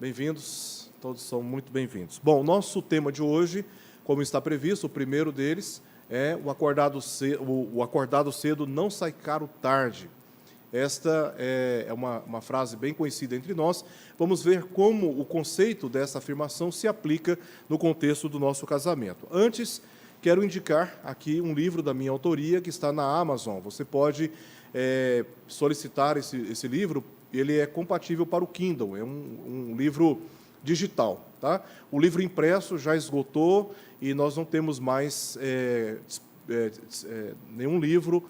Bem-vindos, todos são muito bem-vindos. Bom, nosso tema de hoje, como está previsto, o primeiro deles é o acordado cedo não sai caro tarde. Esta é uma frase bem conhecida entre nós. Vamos ver como o conceito dessa afirmação se aplica no contexto do nosso casamento. Antes, quero indicar aqui um livro da minha autoria que está na Amazon. Você pode solicitar esse livro. Ele é compatível para o Kindle, é um livro digital. Tá? O livro impresso já esgotou e nós não temos mais nenhum livro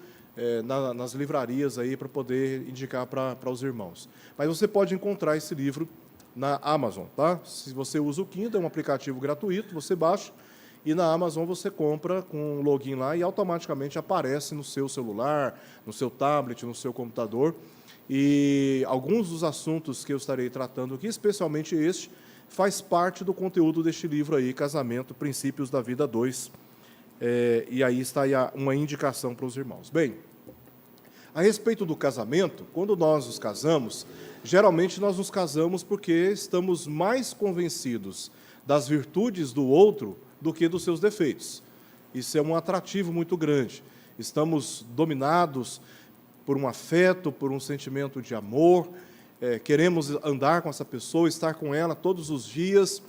nas livrarias aí para poder indicar para os irmãos. Mas você pode encontrar esse livro na Amazon. Tá? Se você usa o Kindle, é um aplicativo gratuito, você baixa e na Amazon você compra com um login lá e automaticamente aparece no seu celular, no seu tablet, no seu computador. E alguns dos assuntos que eu estarei tratando aqui, especialmente este, faz parte do conteúdo deste livro aí, Casamento, Princípios da Vida 2. E aí está aí uma indicação para os irmãos. Bem, a respeito do casamento, quando nós nos casamos, geralmente nós nos casamos porque estamos mais convencidos das virtudes do outro do que dos seus defeitos. Isso é um atrativo muito grande. Estamos dominados por um afeto, por um sentimento de amor, queremos andar com essa pessoa, estar com ela todos os dias,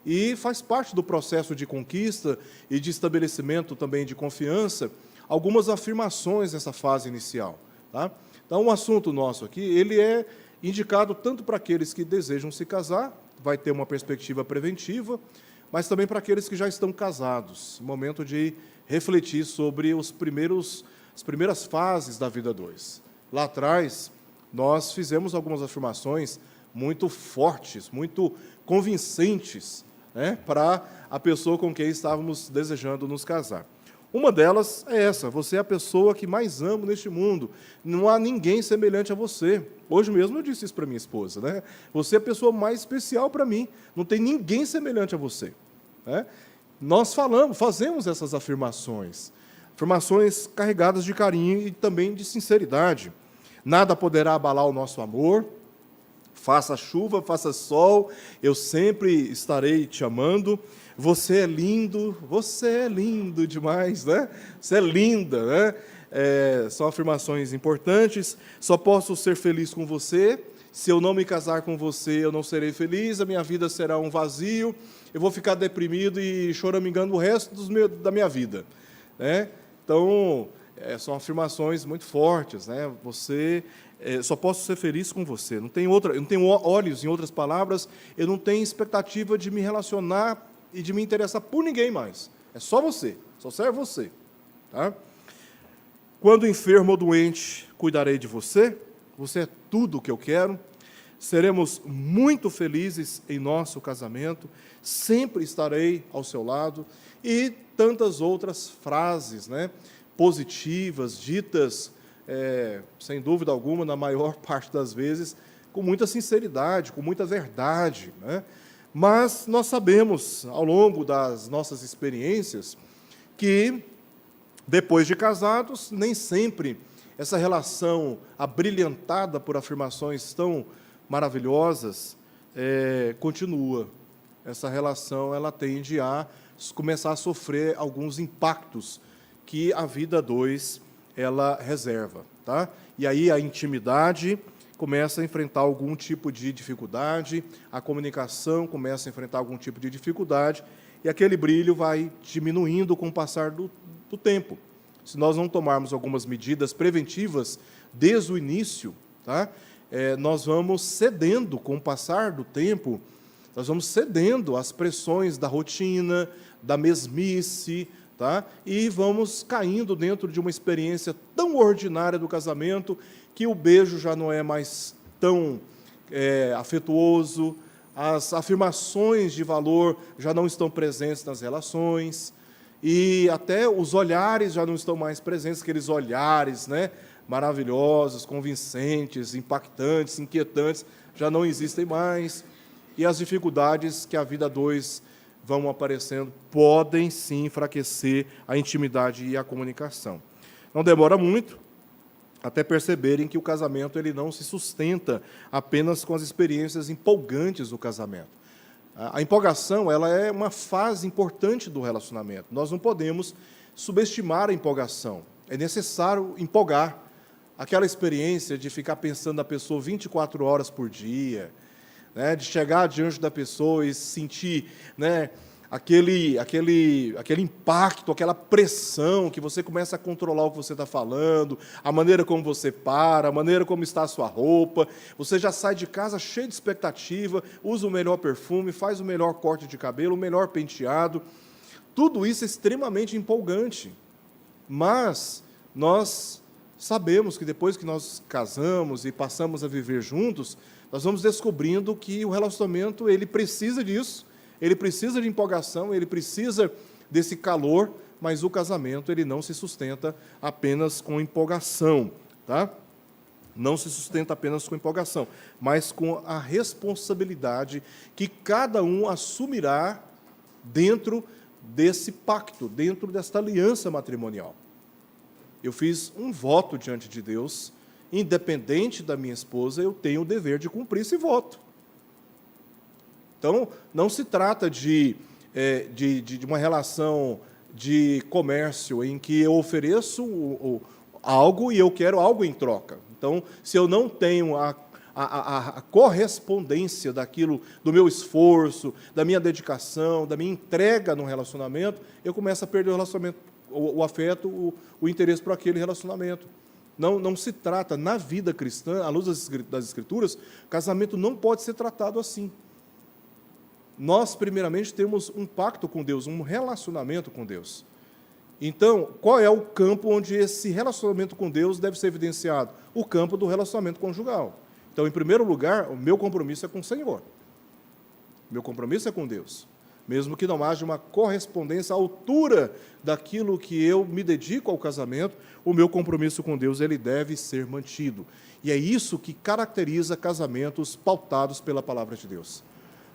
e faz parte do processo de conquista e de estabelecimento também de confiança, algumas afirmações nessa fase inicial. Tá? Então, o assunto nosso aqui, ele é indicado tanto para aqueles que desejam se casar, vai ter uma perspectiva preventiva, mas também para aqueles que já estão casados, momento de refletir sobre as primeiras fases da vida 2. Lá atrás, nós fizemos algumas afirmações muito fortes, muito convincentes, né, para a pessoa com quem estávamos desejando nos casar. Uma delas é essa: você é a pessoa que mais amo neste mundo, não há ninguém semelhante a você. Hoje mesmo eu disse isso para minha esposa, né? Você é a pessoa mais especial para mim, não tem ninguém semelhante a você. Né? Nós fazemos essas afirmações carregadas de carinho e também de sinceridade. Nada poderá abalar o nosso amor, faça chuva, faça sol, eu sempre estarei te amando. Você é lindo demais, né? Você é linda, né? São afirmações importantes. Só posso ser feliz com você. Se eu não me casar com você, eu não serei feliz, a minha vida será um vazio, eu vou ficar deprimido e choramingando o resto da minha vida. Né? Então, são afirmações muito fortes. Né? Só posso ser feliz com você. Eu não tenho olhos, em outras palavras, eu não tenho expectativa de me relacionar e de me interessar por ninguém mais. É só você, só serve você. Tá? Quando enfermo ou doente, cuidarei de você. Você é tudo o que eu quero. Seremos muito felizes em nosso casamento. Sempre estarei ao seu lado. E tantas outras frases, né, positivas, ditas, sem dúvida alguma, na maior parte das vezes, com muita sinceridade, com muita verdade. Né? Mas nós sabemos, ao longo das nossas experiências, que, depois de casados, nem sempre essa relação abrilhantada por afirmações tão maravilhosas continua. Essa relação ela tende a começar a sofrer alguns impactos que a vida 2 ela reserva. Tá? E aí a intimidade começa a enfrentar algum tipo de dificuldade, a comunicação começa a enfrentar algum tipo de dificuldade, e aquele brilho vai diminuindo com o passar do tempo. Se nós não tomarmos algumas medidas preventivas desde o início, tá? Nós vamos cedendo com o passar do tempo, nós vamos cedendo às pressões da rotina, da mesmice, tá? E vamos caindo dentro de uma experiência tão ordinária do casamento que o beijo já não é mais tão afetuoso, as afirmações de valor já não estão presentes nas relações, e até os olhares já não estão mais presentes, aqueles olhares, né, maravilhosos, convincentes, impactantes, inquietantes, já não existem mais. E as dificuldades que a vida 2 vão aparecendo podem, sim, enfraquecer a intimidade e a comunicação. Não demora muito, até perceberem que o casamento ele não se sustenta apenas com as experiências empolgantes do casamento. A empolgação ela é uma fase importante do relacionamento. Nós não podemos subestimar a empolgação. É necessário empolgar. Aquela experiência de ficar pensando na pessoa 24 horas por dia, né, de chegar diante da pessoa e sentir, né, aquele impacto, aquela pressão, que você começa a controlar o que você está falando, a maneira como você para, a maneira como está a sua roupa, você já sai de casa cheio de expectativa, usa o melhor perfume, faz o melhor corte de cabelo, o melhor penteado. Tudo isso é extremamente empolgante, mas nós sabemos que depois que nós casamos e passamos a viver juntos, nós vamos descobrindo que o relacionamento ele precisa disso, ele precisa de empolgação, ele precisa desse calor, mas o casamento ele não se sustenta apenas com empolgação, tá? Não se sustenta apenas com empolgação, mas com a responsabilidade que cada um assumirá dentro desse pacto, dentro desta aliança matrimonial. Eu fiz um voto diante de Deus, independente da minha esposa, eu tenho o dever de cumprir esse voto. Então, não se trata de uma relação de comércio em que eu ofereço algo e eu quero algo em troca. Então, se eu não tenho a correspondência daquilo, do meu esforço, da minha dedicação, da minha entrega no relacionamento, eu começo a perder o relacionamento, o afeto, o interesse por aquele relacionamento. Não se trata, na vida cristã, à luz das Escrituras, casamento não pode ser tratado assim. Nós, primeiramente, temos um pacto com Deus, um relacionamento com Deus. Então, qual é o campo onde esse relacionamento com Deus deve ser evidenciado? O campo do relacionamento conjugal. Então, em primeiro lugar, o meu compromisso é com o Senhor. Meu compromisso é com Deus. Mesmo que não haja uma correspondência à altura daquilo que eu me dedico ao casamento, o meu compromisso com Deus ele deve ser mantido. E é isso que caracteriza casamentos pautados pela palavra de Deus.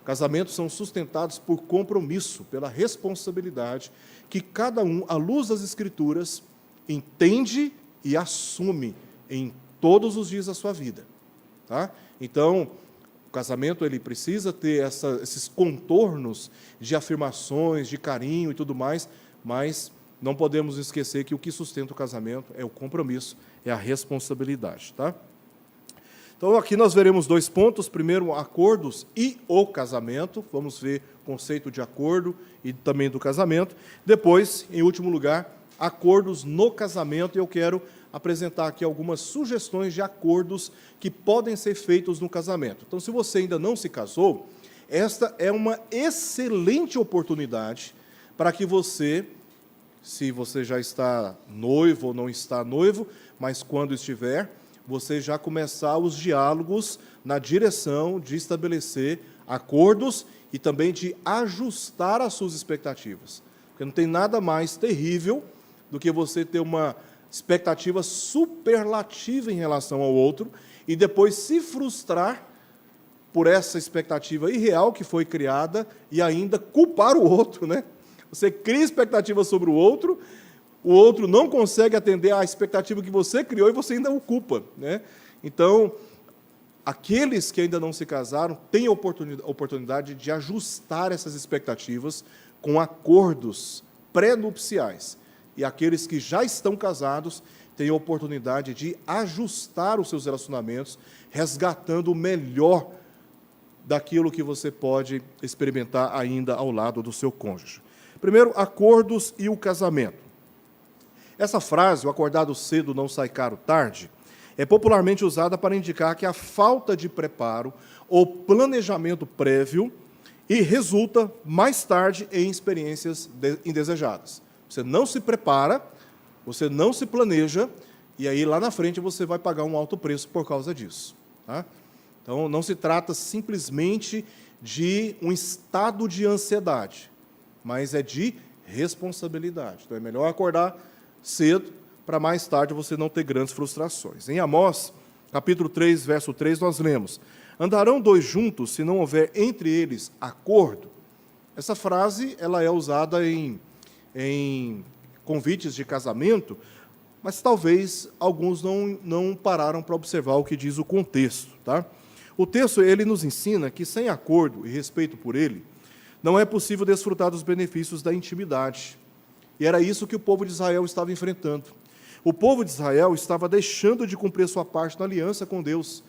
Casamentos são sustentados por compromisso, pela responsabilidade que cada um, à luz das Escrituras, entende e assume em todos os dias da sua vida. Tá? Então, o casamento ele precisa ter esses contornos de afirmações, de carinho e tudo mais, mas não podemos esquecer que o que sustenta o casamento é o compromisso, é a responsabilidade. Tá? Então, aqui nós veremos dois pontos. Primeiro, acordos e o casamento. Vamos ver o conceito de acordo e também do casamento. Depois, em último lugar, acordos no casamento. E eu quero apresentar aqui algumas sugestões de acordos que podem ser feitos no casamento. Então, se você ainda não se casou, esta é uma excelente oportunidade para que você, se você já está noivo ou não está noivo, mas quando estiver, você já começar os diálogos na direção de estabelecer acordos e também de ajustar as suas expectativas. Porque não tem nada mais terrível do que você ter uma expectativa superlativa em relação ao outro e depois se frustrar por essa expectativa irreal que foi criada e ainda culpar o outro, né? Você cria expectativa sobre o outro não consegue atender à expectativa que você criou e você ainda o culpa, né? Então, aqueles que ainda não se casaram têm a oportunidade de ajustar essas expectativas com acordos pré-nupciais. E aqueles que já estão casados têm a oportunidade de ajustar os seus relacionamentos, resgatando o melhor daquilo que você pode experimentar ainda ao lado do seu cônjuge. Primeiro, acordos e o casamento. Essa frase, o acordado cedo não sai caro tarde, é popularmente usada para indicar que a falta de preparo ou planejamento prévio e resulta, mais tarde, em experiências indesejadas. Você não se prepara, você não se planeja, e aí lá na frente você vai pagar um alto preço por causa disso. Tá? Então, não se trata simplesmente de um estado de ansiedade, mas é de responsabilidade. Então, é melhor acordar cedo, para mais tarde você não ter grandes frustrações. Em Amós, capítulo 3, verso 3, nós lemos: andarão dois juntos se não houver entre eles acordo? Essa frase ela é usada em convites de casamento, Mas talvez alguns não pararam para observar o que diz o contexto. Tá? O texto ele nos ensina que, sem acordo e respeito por ele, não é possível desfrutar dos benefícios da intimidade. E era isso que o povo de Israel estava enfrentando. O povo de Israel estava deixando de cumprir sua parte na aliança com Deus.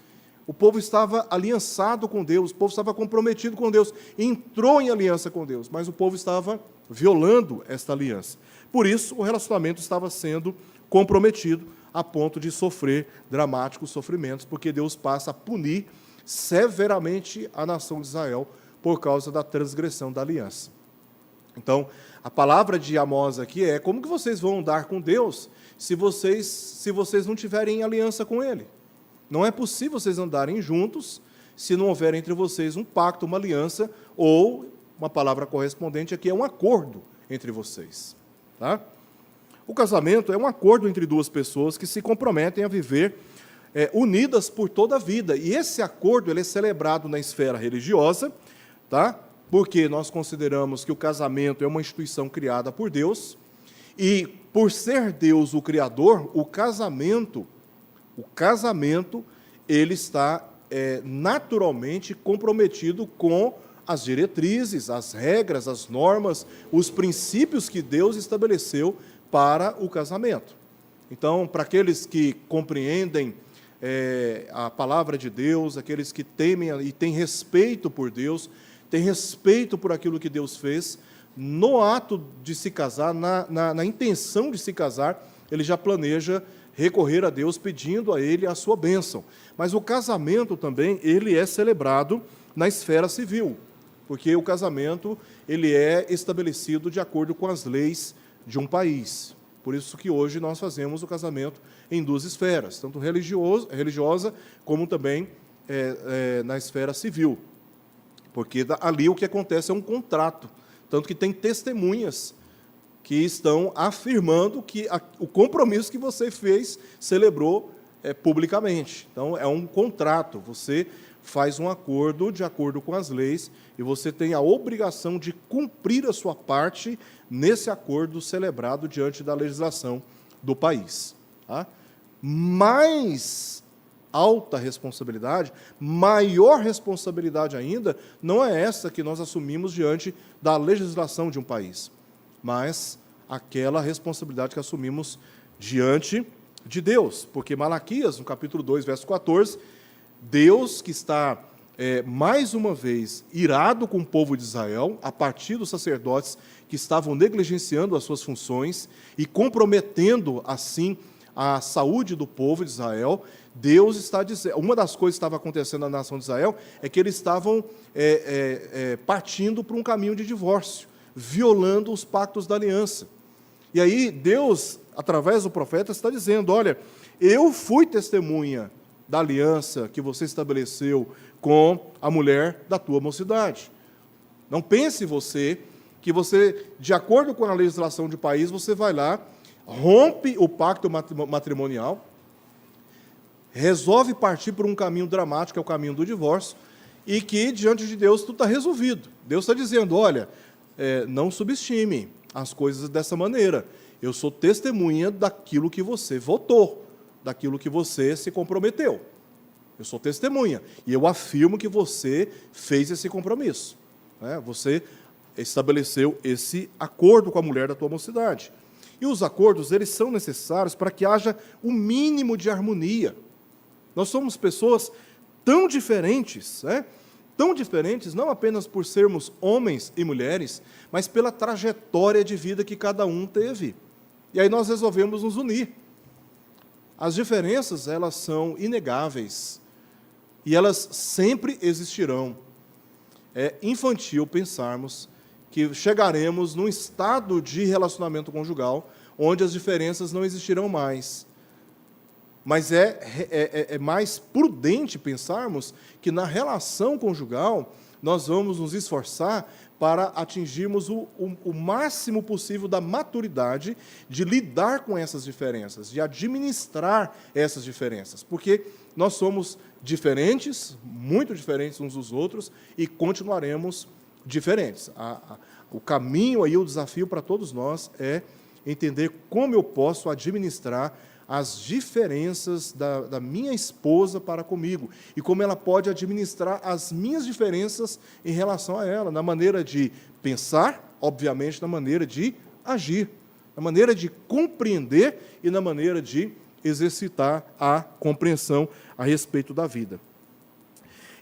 O povo estava aliançado com Deus, o povo estava comprometido com Deus, entrou em aliança com Deus, mas o povo estava violando esta aliança. Por isso, o relacionamento estava sendo comprometido a ponto de sofrer dramáticos sofrimentos, porque Deus passa a punir severamente a nação de Israel por causa da transgressão da aliança. Então, a palavra de Amós aqui é: como que vocês vão andar com Deus se vocês não tiverem aliança com Ele? Não é possível vocês andarem juntos se não houver entre vocês um pacto, uma aliança, ou, uma palavra correspondente aqui, é um acordo entre vocês. Tá? O casamento é um acordo entre duas pessoas que se comprometem a viver unidas por toda a vida. E esse acordo ele é celebrado na esfera religiosa, tá? Porque nós consideramos que o casamento é uma instituição criada por Deus, e por ser Deus o Criador, o casamento ele está naturalmente comprometido com as diretrizes, as regras, as normas, os princípios que Deus estabeleceu para o casamento. Então, para aqueles que compreendem a palavra de Deus, aqueles que temem e têm respeito por Deus, têm respeito por aquilo que Deus fez, no ato de se casar, na intenção de se casar, ele já planeja recorrer a Deus pedindo a Ele a sua bênção. Mas o casamento também, ele é celebrado na esfera civil, porque o casamento ele é estabelecido de acordo com as leis de um país. Por isso que hoje nós fazemos o casamento em duas esferas, tanto religiosa como também na esfera civil. Porque ali o que acontece é um contrato, tanto que tem testemunhas que estão afirmando que o compromisso que você fez, celebrou publicamente. Então, é um contrato, você faz um acordo de acordo com as leis e você tem a obrigação de cumprir a sua parte nesse acordo celebrado diante da legislação do país. Tá? Mais alta responsabilidade, maior responsabilidade ainda, não é essa que nós assumimos diante da legislação de um país, mas aquela responsabilidade que assumimos diante de Deus. Porque Malaquias, no capítulo 2, verso 14, Deus que está, mais uma vez, irado com o povo de Israel, a partir dos sacerdotes que estavam negligenciando as suas funções e comprometendo, assim, a saúde do povo de Israel, Deus está dizendo... Uma das coisas que estava acontecendo na nação de Israel é que eles estavam partindo para um caminho de divórcio, violando os pactos da aliança. E aí Deus, através do profeta, está dizendo: olha, eu fui testemunha da aliança que você estabeleceu com a mulher da tua mocidade. Não pense você que você, de acordo com a legislação de país, você vai lá, rompe o pacto matrimonial, resolve partir por um caminho dramático, que é o caminho do divórcio, e que, diante de Deus, tudo está resolvido. Deus está dizendo: olha, não subestime as coisas dessa maneira. Eu sou testemunha daquilo que você votou, daquilo que você se comprometeu. Eu sou testemunha. E eu afirmo que você fez esse compromisso. Você estabeleceu esse acordo com a mulher da tua mocidade. E os acordos, eles são necessários para que haja o mínimo de harmonia. Nós somos pessoas tão diferentes, tão diferentes, não apenas por sermos homens e mulheres, mas pela trajetória de vida que cada um teve. E aí nós resolvemos nos unir. As diferenças, elas são inegáveis, e elas sempre existirão. É infantil pensarmos que chegaremos num estado de relacionamento conjugal onde as diferenças não existirão mais. Mas é mais prudente pensarmos que na relação conjugal nós vamos nos esforçar para atingirmos o máximo possível da maturidade de lidar com essas diferenças, de administrar essas diferenças, porque nós somos diferentes, muito diferentes uns dos outros, e continuaremos diferentes. O caminho aí, o desafio para todos nós é entender como eu posso administrar as diferenças da minha esposa para comigo e como ela pode administrar as minhas diferenças em relação a ela, na maneira de pensar, obviamente, na maneira de agir, na maneira de compreender e na maneira de exercitar a compreensão a respeito da vida.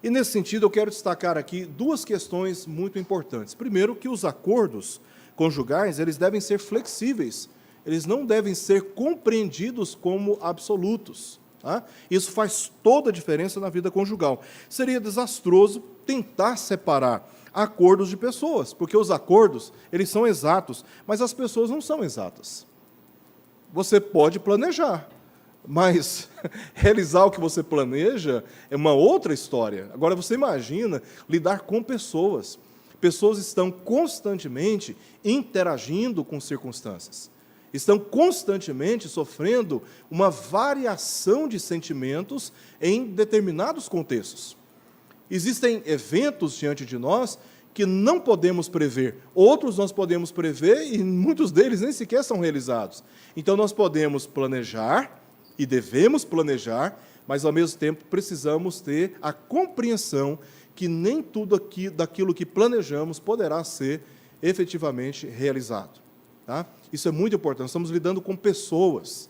E, nesse sentido, eu quero destacar aqui duas questões muito importantes. Primeiro, que os acordos conjugais eles devem ser flexíveis, eles não devem ser compreendidos como absolutos. Tá? Isso faz toda a diferença na vida conjugal. Seria desastroso tentar separar acordos de pessoas, porque os acordos eles são exatos, mas as pessoas não são exatas. Você pode planejar, mas realizar o que você planeja é uma outra história. Agora, você imagina lidar com pessoas. Pessoas estão constantemente interagindo com circunstâncias. Estão constantemente sofrendo uma variação de sentimentos em determinados contextos. Existem eventos diante de nós que não podemos prever. Outros nós podemos prever e muitos deles nem sequer são realizados. Então, nós podemos planejar e devemos planejar, mas, ao mesmo tempo, precisamos ter a compreensão que nem tudo daquilo que planejamos poderá ser efetivamente realizado. Tá? Isso é muito importante. Estamos lidando com pessoas,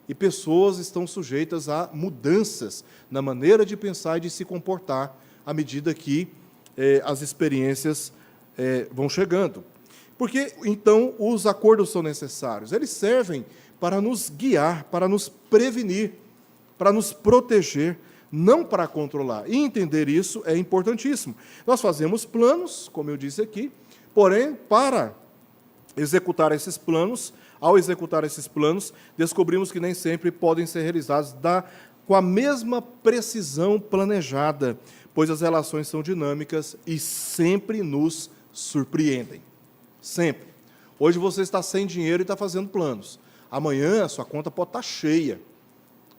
e pessoas estão sujeitas a mudanças na maneira de pensar e de se comportar à medida que as experiências vão chegando. Porque, então, os acordos são necessários. Eles servem para nos guiar, para nos prevenir, para nos proteger, não para controlar. E entender isso é importantíssimo. Nós fazemos planos, como eu disse aqui, porém, para executar esses planos, ao executar esses planos, descobrimos que nem sempre podem ser realizados com a mesma precisão planejada, pois as relações são dinâmicas e sempre nos surpreendem. Sempre. Hoje você está sem dinheiro e está fazendo planos. Amanhã a sua conta pode estar cheia.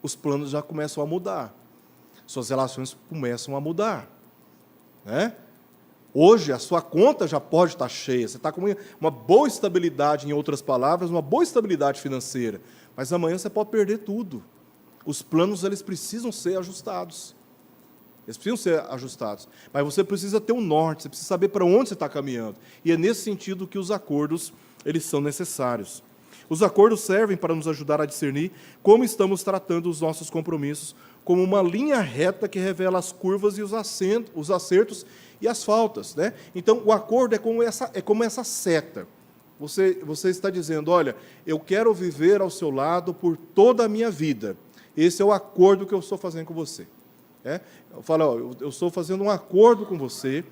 Os planos já começam a mudar. Suas relações começam a mudar. Né? Hoje, a sua conta já pode estar cheia, você está com uma boa estabilidade, em outras palavras, uma boa estabilidade financeira, mas amanhã você pode perder tudo. Os planos eles precisam ser ajustados. Eles precisam ser ajustados. Mas você precisa ter um norte, você precisa saber para onde você está caminhando. E é nesse sentido que os acordos eles são necessários. Os acordos servem para nos ajudar a discernir como estamos tratando os nossos compromissos, como uma linha reta que revela as curvas e os acertos e as faltas. Né? Então, o acordo é como essa seta. Você está dizendo, olha, eu quero viver ao seu lado por toda a minha vida. Esse é o acordo que eu estou fazendo com você. Eu falo, ó, eu estou fazendo um acordo com você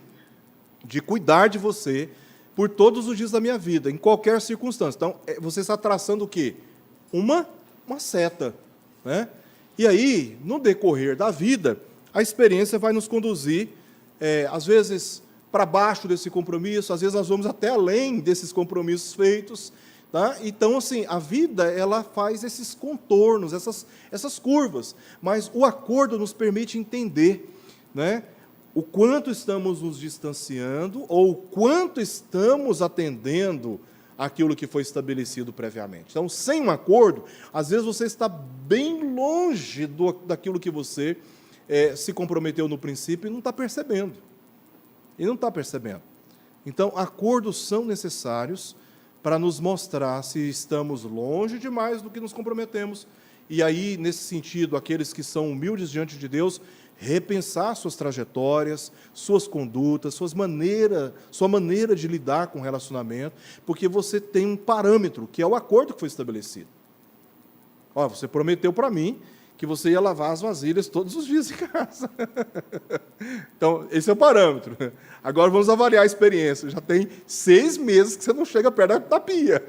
de cuidar de você por todos os dias da minha vida, em qualquer circunstância. Então, você está traçando o quê? Uma seta. Né? E aí, no decorrer da vida, a experiência vai nos conduzir, às vezes, para baixo desse compromisso, às vezes nós vamos até além desses compromissos feitos. Tá? Então, assim, a vida ela faz esses contornos, essas curvas, mas o acordo nos permite entender, né, o quanto estamos nos distanciando ou o quanto estamos atendendo aquilo que foi estabelecido previamente. Então, sem um acordo, às vezes você está bem longe daquilo que você se comprometeu no princípio e não está percebendo. Então, acordos são necessários para nos mostrar se estamos longe demais do que nos comprometemos. E aí, nesse sentido, aqueles que são humildes diante de Deus, repensar suas trajetórias, suas condutas, sua maneira de lidar com o relacionamento, porque você tem um parâmetro, que é o acordo que foi estabelecido. Ó, você prometeu para mim que você ia lavar as vasilhas todos os dias em casa. Então, esse é o parâmetro. Agora vamos avaliar a experiência. Já tem 6 meses que você não chega perto da pia.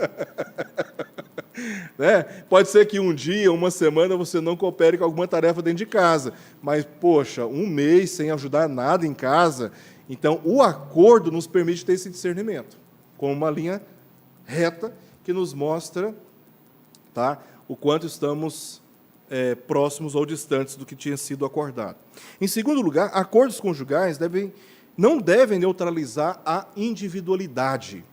Né? Pode ser que um dia, uma semana, você não coopere com alguma tarefa dentro de casa, mas, poxa, 1 mês sem ajudar nada em casa. Então, o acordo nos permite ter esse discernimento, com uma linha reta que nos mostra, tá, o quanto estamos próximos ou distantes do que tinha sido acordado. Em segundo lugar, acordos conjugais não devem neutralizar a individualidade.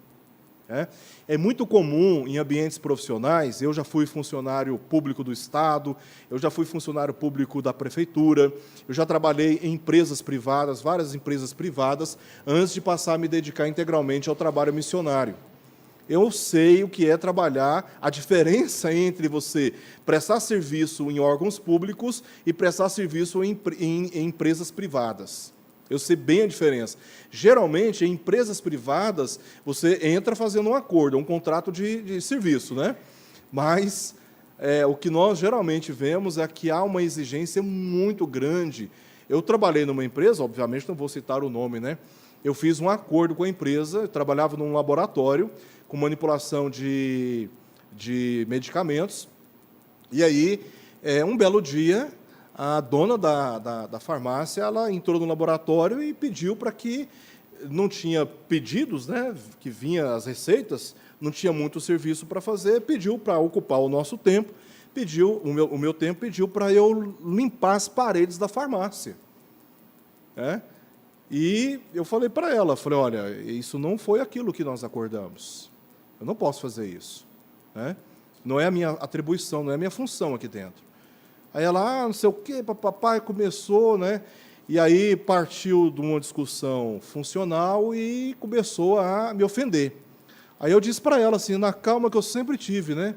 É muito comum em ambientes profissionais, eu já fui funcionário público do Estado, eu já fui funcionário público da Prefeitura, eu já trabalhei em empresas privadas, várias empresas privadas, antes de passar a me dedicar integralmente ao trabalho missionário. Eu sei o que é trabalhar, a diferença entre você prestar serviço em órgãos públicos e prestar serviço em empresas privadas. Eu sei bem a diferença. Geralmente, em empresas privadas, você entra fazendo um acordo, um contrato de serviço, né? Mas o que nós geralmente vemos é que há uma exigência muito grande. Eu trabalhei numa empresa, obviamente não vou citar o nome, né? Eu fiz um acordo com a empresa, eu trabalhava num laboratório com manipulação de medicamentos, e aí, um belo dia, a dona da farmácia, ela entrou no laboratório e pediu para que, não tinha pedidos, né, que vinha as receitas, não tinha muito serviço para fazer, pediu para ocupar o nosso tempo, pediu o meu tempo, pediu para eu limpar as paredes da farmácia. E eu falei para ela, falei, olha, isso não foi aquilo que nós acordamos. Eu não posso fazer isso. Não é a minha atribuição, não é a minha função aqui dentro. Aí ela, não sei o quê, papai começou, né? E aí partiu de uma discussão funcional e começou a me ofender. Aí eu disse para ela, assim, na calma que eu sempre tive, né?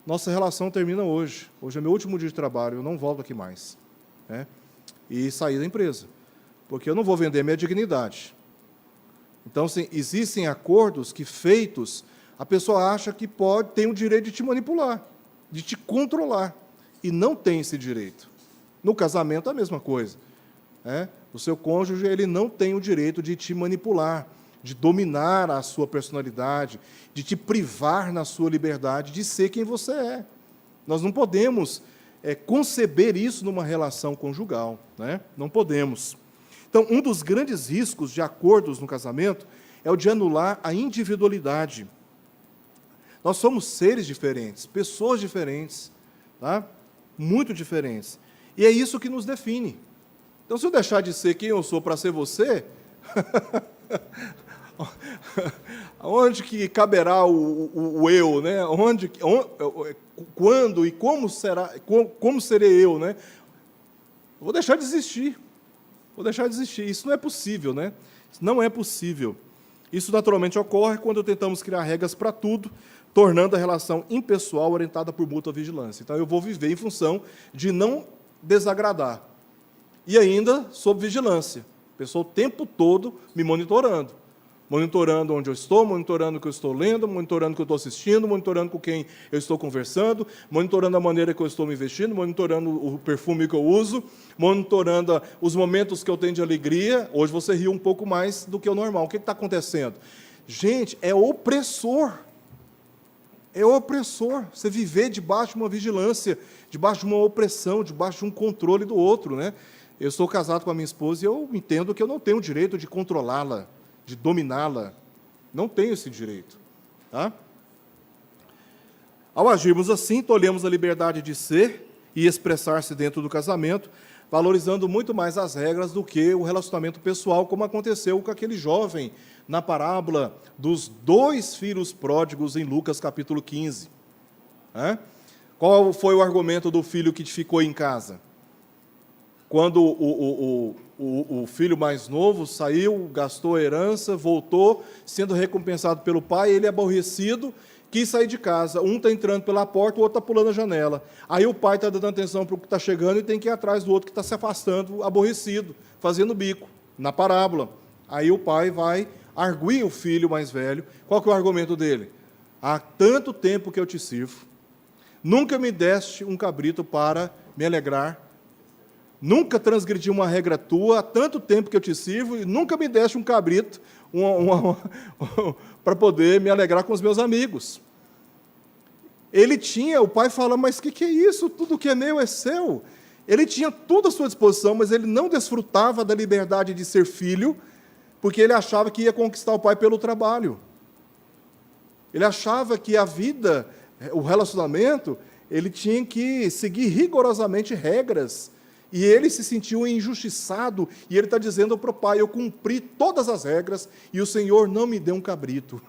Nossa relação termina hoje. Hoje é meu último dia de trabalho, eu não volto aqui mais. E saí da empresa, porque eu não vou vender minha dignidade. Então, assim, existem acordos que, feitos, a pessoa acha que tem o direito de te manipular, de te controlar. E não tem esse direito. No casamento, a mesma coisa. O seu cônjuge, ele não tem o direito de te manipular, de dominar a sua personalidade, de te privar na sua liberdade de ser quem você é. Nós não podemos conceber isso numa relação conjugal. Não podemos. Então, um dos grandes riscos de acordos no casamento é o de anular a individualidade. Nós somos seres diferentes, pessoas diferentes, muito diferentes. E é isso que nos define. Então, se eu deixar de ser quem eu sou para ser você, onde que caberá o eu, né? Quando e como serei eu, né? Vou deixar de existir. Vou deixar de existir. Isso não é possível, né? Isso não é possível. Isso naturalmente ocorre quando tentamos criar regras para tudo, tornando a relação impessoal orientada por mútua vigilância. Então, eu vou viver em função de não desagradar. E ainda sob vigilância. A pessoa o tempo todo me monitorando. Monitorando onde eu estou, monitorando o que eu estou lendo, monitorando o que eu estou assistindo, monitorando com quem eu estou conversando, monitorando a maneira que eu estou me vestindo, monitorando o perfume que eu uso, monitorando os momentos que eu tenho de alegria. Hoje você riu um pouco mais do que o normal. O que está acontecendo? Gente, é opressor. É opressor você viver debaixo de uma vigilância, debaixo de uma opressão, debaixo de um controle do outro, né? Eu sou casado com a minha esposa e eu entendo que eu não tenho o direito de controlá-la, de dominá-la. Não tenho esse direito. Ao agirmos assim, tolhemos a liberdade de ser e expressar-se dentro do casamento, valorizando muito mais as regras do que o relacionamento pessoal, como aconteceu com aquele jovem na parábola dos 2 filhos pródigos em Lucas, capítulo 15. Qual foi o argumento do filho que ficou em casa? Quando o filho mais novo saiu, gastou a herança, voltou, sendo recompensado pelo pai, ele, aborrecido, quis sair de casa. Um está entrando pela porta, o outro está pulando a janela. Aí o pai está dando atenção para o que está chegando e tem que ir atrás do outro que está se afastando, aborrecido, fazendo bico, na parábola. Aí o pai vai arguir o filho mais velho. Qual que é o argumento dele? Há tanto tempo que eu te sirvo, nunca me deste um cabrito para me alegrar, nunca transgredi uma regra tua, há tanto tempo que eu te sirvo, e nunca me deste um cabrito para poder me alegrar com os meus amigos. Ele tinha, o pai fala, mas o que é isso? Tudo que é meu é seu. Ele tinha tudo à sua disposição, mas ele não desfrutava da liberdade de ser filho, porque ele achava que ia conquistar o pai pelo trabalho. Ele achava que a vida, o relacionamento, ele tinha que seguir rigorosamente regras. E ele se sentiu injustiçado, e ele está dizendo para o pai, eu cumpri todas as regras, e o Senhor não me deu um cabrito.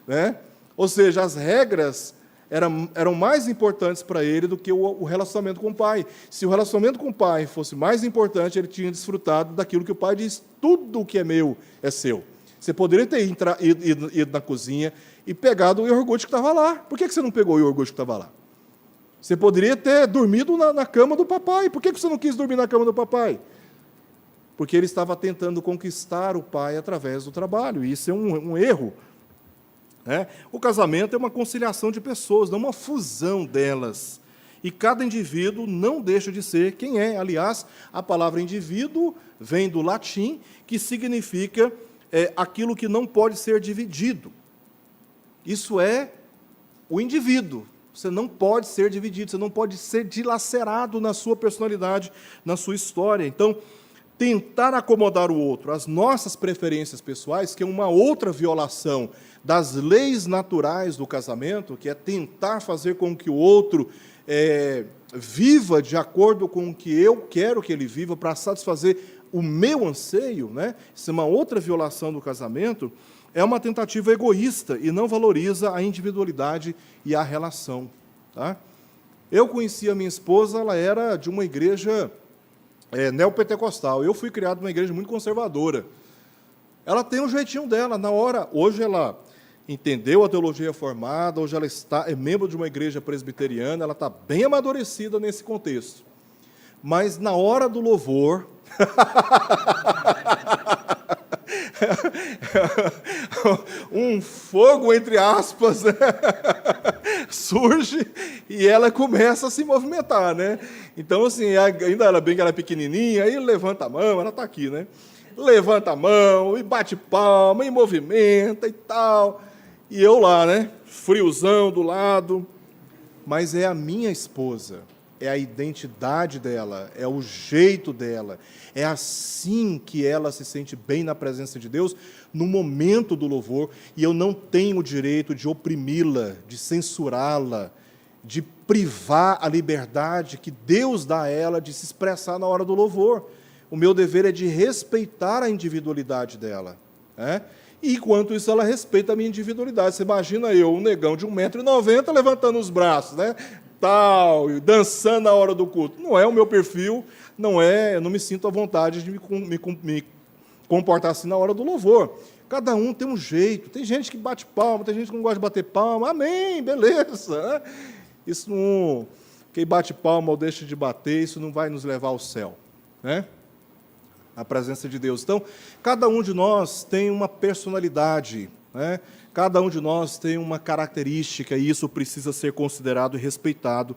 né? Ou seja, as regras eram mais importantes para ele do que o relacionamento com o pai. Se o relacionamento com o pai fosse mais importante, ele tinha desfrutado daquilo que o pai diz: tudo o que é meu é seu. Você poderia ter ido na cozinha e pegado o iogurte que estava lá. Por que você não pegou o iogurte que estava lá? Você poderia ter dormido na cama do papai. Por que você não quis dormir na cama do papai? Porque ele estava tentando conquistar o pai através do trabalho. E isso é um erro. O casamento é uma conciliação de pessoas, não uma fusão delas. E cada indivíduo não deixa de ser quem é. Aliás, a palavra indivíduo vem do latim, que significa aquilo que não pode ser dividido. Isso é o indivíduo. Você não pode ser dividido, você não pode ser dilacerado na sua personalidade, na sua história. Então, tentar acomodar o outro às nossas preferências pessoais, que é uma outra violação das leis naturais do casamento, que é tentar fazer com que o outro viva de acordo com o que eu quero que ele viva, para satisfazer o meu anseio, né? Isso é uma outra violação do casamento, é uma tentativa egoísta e não valoriza a individualidade e a relação. Tá? Eu conheci a minha esposa, ela era de uma igreja neopentecostal. Eu fui criado numa igreja muito conservadora. Ela tem um jeitinho dela. Hoje ela entendeu a teologia formada, hoje ela é membro de uma igreja presbiteriana, ela está bem amadurecida nesse contexto. Mas na hora do louvor, um fogo, entre aspas, surge e ela começa a se movimentar, né? Então, assim, ainda ela bem que ela é pequenininha, aí levanta a mão, ela está aqui, né? Levanta a mão e bate palma e movimenta e tal. E eu lá, né? Friozão do lado. Mas é a minha esposa. É a identidade dela, é o jeito dela, é assim que ela se sente bem na presença de Deus, no momento do louvor, e eu não tenho o direito de oprimi-la, de censurá-la, de privar a liberdade que Deus dá a ela de se expressar na hora do louvor. O meu dever é de respeitar a individualidade dela, né? E, enquanto isso, ela respeita a minha individualidade. Você imagina eu, um negão de 1,90 m, levantando os braços, né? Tal, dançando na hora do culto. Não é o meu perfil, eu não me sinto à vontade de me comportar assim na hora do louvor. Cada um tem um jeito. Tem gente que bate palma, tem gente que não gosta de bater palma. Amém, beleza. Né? Isso não... Quem bate palma ou deixa de bater, isso não vai nos levar ao céu. Né? A presença de Deus. Então, cada um de nós tem uma personalidade, né? Cada um de nós tem uma característica, e isso precisa ser considerado e respeitado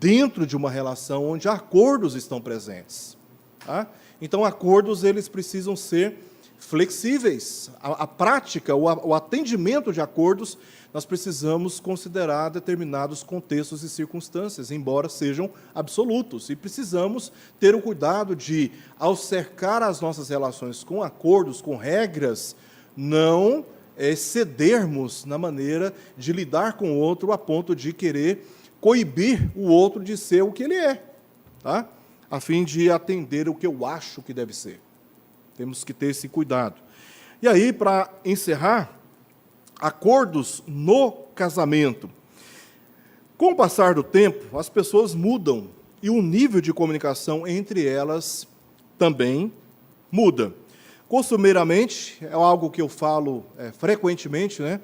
dentro de uma relação onde acordos estão presentes. Tá? Então, acordos eles precisam ser flexíveis. A prática, o atendimento de acordos, nós precisamos considerar determinados contextos e circunstâncias, embora sejam absolutos. E precisamos ter o cuidado de, ao cercar as nossas relações com acordos, com regras, não cedermos na maneira de lidar com o outro a ponto de querer coibir o outro de ser o que ele é, tá? A fim de atender o que eu acho que deve ser. Temos que ter esse cuidado. E aí, para encerrar, acordos no casamento. Com o passar do tempo, as pessoas mudam e o nível de comunicação entre elas também muda. Costumeiramente, é algo que eu falo frequentemente, né,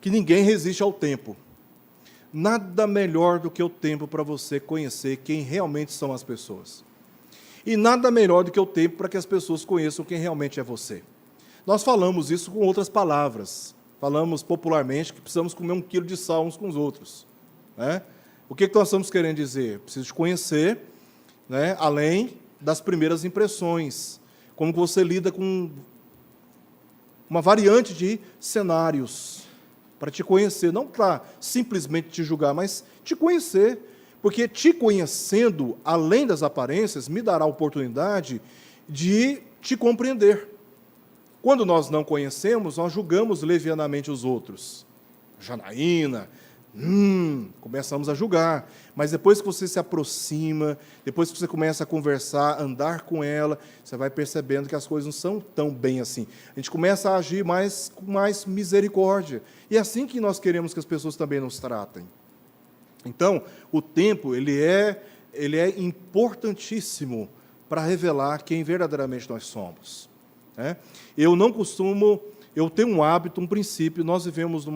que ninguém resiste ao tempo. Nada melhor do que o tempo para você conhecer quem realmente são as pessoas. E nada melhor do que o tempo para que as pessoas conheçam quem realmente é você. Nós falamos isso com outras palavras. Falamos popularmente que precisamos comer 1 quilo de sal uns com os outros. Né? O que nós estamos querendo dizer? Preciso te conhecer, né, além das primeiras impressões. Como você lida com uma variante de cenários, para te conhecer, não para simplesmente te julgar, mas te conhecer, porque te conhecendo, além das aparências, me dará a oportunidade de te compreender. Quando nós não conhecemos, nós julgamos levianamente os outros. Janaína, Começamos a julgar. Mas depois que você se aproxima, depois que você começa a conversar, andar com ela, você vai percebendo que as coisas não são tão bem assim. A gente começa a agir com mais misericórdia. E é assim que nós queremos que as pessoas também nos tratem. Então, o tempo, ele é importantíssimo para revelar quem verdadeiramente nós somos. Né? Eu tenho um hábito, um princípio, nós vivemos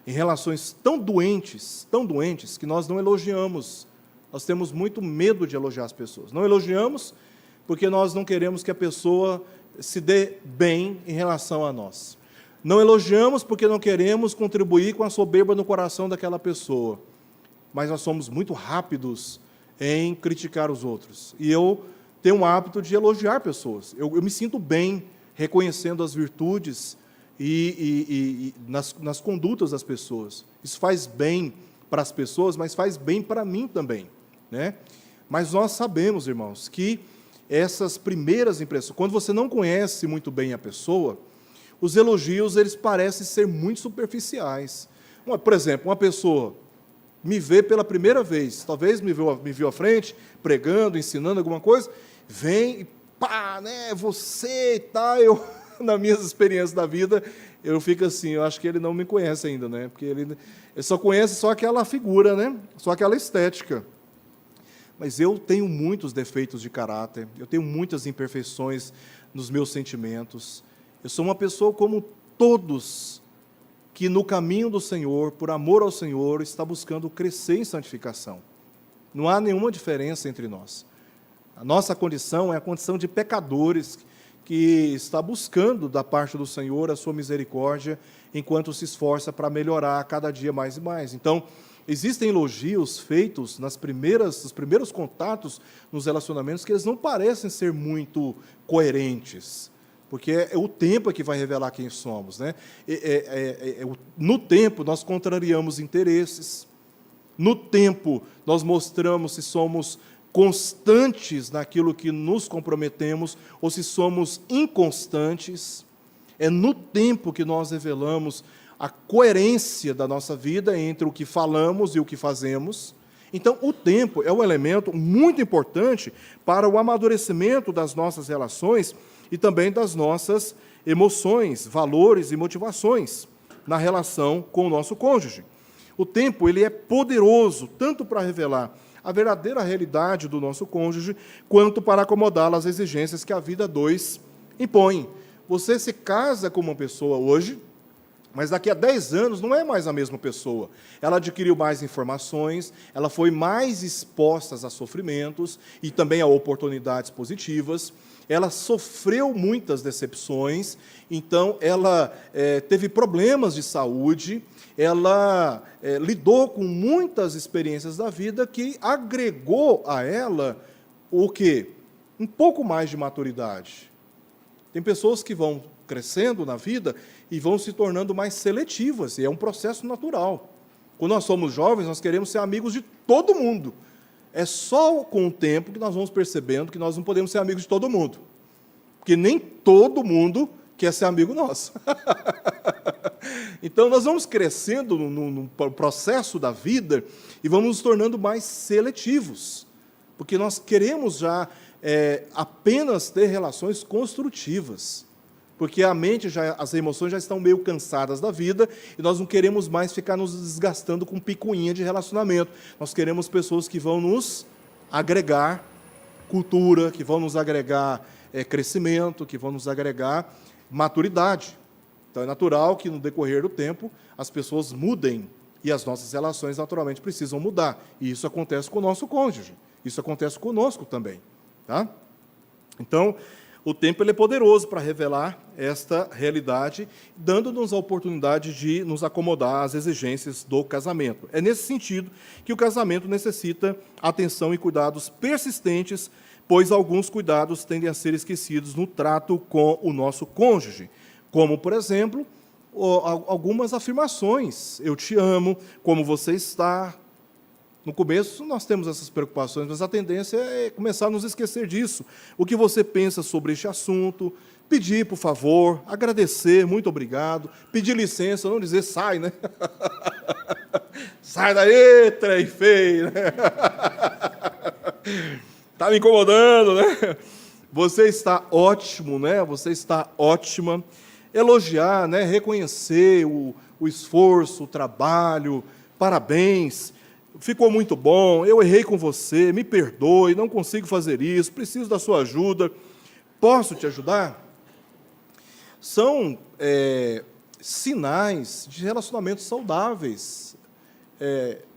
em relações tão doentes, que nós não elogiamos. Nós temos muito medo de elogiar as pessoas. Não elogiamos porque nós não queremos que a pessoa se dê bem em relação a nós. Não elogiamos porque não queremos contribuir com a soberba no coração daquela pessoa. Mas nós somos muito rápidos em criticar os outros. E eu tenho um hábito de elogiar pessoas. Eu me sinto bem reconhecendo as virtudes e nas condutas das pessoas. Isso faz bem para as pessoas, mas faz bem para mim também. Né? Mas nós sabemos, irmãos, que essas primeiras impressões, quando você não conhece muito bem a pessoa, os elogios eles parecem ser muito superficiais. Por exemplo, uma pessoa me vê pela primeira vez, talvez me viu à frente, pregando, ensinando alguma coisa, vem e pá, né, você e tal, nas minhas experiências da vida, eu fico assim, eu acho que ele não me conhece ainda, né, porque ele só conhece só aquela figura, né, só aquela estética. Mas eu tenho muitos defeitos de caráter, eu tenho muitas imperfeições nos meus sentimentos, eu sou uma pessoa como todos que no caminho do Senhor, por amor ao Senhor, está buscando crescer em santificação. Não há nenhuma diferença entre nós. A nossa condição é a condição de pecadores que está buscando da parte do Senhor a sua misericórdia, enquanto se esforça para melhorar cada dia mais e mais. Então, existem elogios feitos nos primeiros contatos nos relacionamentos que eles não parecem ser muito coerentes, porque é o tempo que vai revelar quem somos. Né? No tempo, nós contrariamos interesses. No tempo, nós mostramos se somos constantes naquilo que nos comprometemos ou se somos inconstantes. É no tempo que nós revelamos a coerência da nossa vida entre o que falamos e o que fazemos. Então, o tempo é um elemento muito importante para o amadurecimento das nossas relações e também das nossas emoções, valores e motivações na relação com o nosso cônjuge. O tempo ele é poderoso tanto para revelar a verdadeira realidade do nosso cônjuge, quanto para acomodá-lo às exigências que a vida a dois impõe. Você se casa com uma pessoa hoje, mas daqui a 10 anos não é mais a mesma pessoa. Ela adquiriu mais informações, ela foi mais exposta a sofrimentos e também a oportunidades positivas. Ela sofreu muitas decepções, então ela teve problemas de saúde, ela lidou com muitas experiências da vida que agregou a ela o quê? Um pouco mais de maturidade. Tem pessoas que vão crescendo na vida e vão se tornando mais seletivas, e é um processo natural. Quando nós somos jovens, nós queremos ser amigos de todo mundo. É só com o tempo que nós vamos percebendo que nós não podemos ser amigos de todo mundo, porque nem todo mundo quer ser amigo nosso. Então, nós vamos crescendo no processo da vida e vamos nos tornando mais seletivos, porque nós queremos já apenas ter relações construtivas, porque a mente, as emoções já estão meio cansadas da vida e nós não queremos mais ficar nos desgastando com picuinha de relacionamento. Nós queremos pessoas que vão nos agregar cultura, que vão nos agregar crescimento, que vão nos agregar maturidade. Então, é natural que, no decorrer do tempo, as pessoas mudem e as nossas relações, naturalmente, precisam mudar. E isso acontece com o nosso cônjuge. Isso acontece conosco também. Tá? Então, o tempo ele é poderoso para revelar esta realidade, dando-nos a oportunidade de nos acomodar às exigências do casamento. É nesse sentido que o casamento necessita atenção e cuidados persistentes, pois alguns cuidados tendem a ser esquecidos no trato com o nosso cônjuge, como, por exemplo, algumas afirmações. Eu te amo, como você está. No começo, nós temos essas preocupações, mas a tendência é começar a nos esquecer disso. O que você pensa sobre este assunto, pedir, por favor, agradecer, muito obrigado, pedir licença, não dizer sai, né? Sai daí, trem feio, né? Tá me incomodando, né? Você está ótimo, né? Você está ótima. Elogiar, né? Reconhecer o esforço, o trabalho, parabéns, ficou muito bom, eu errei com você, me perdoe, não consigo fazer isso, preciso da sua ajuda, posso te ajudar? São sinais de relacionamentos saudáveis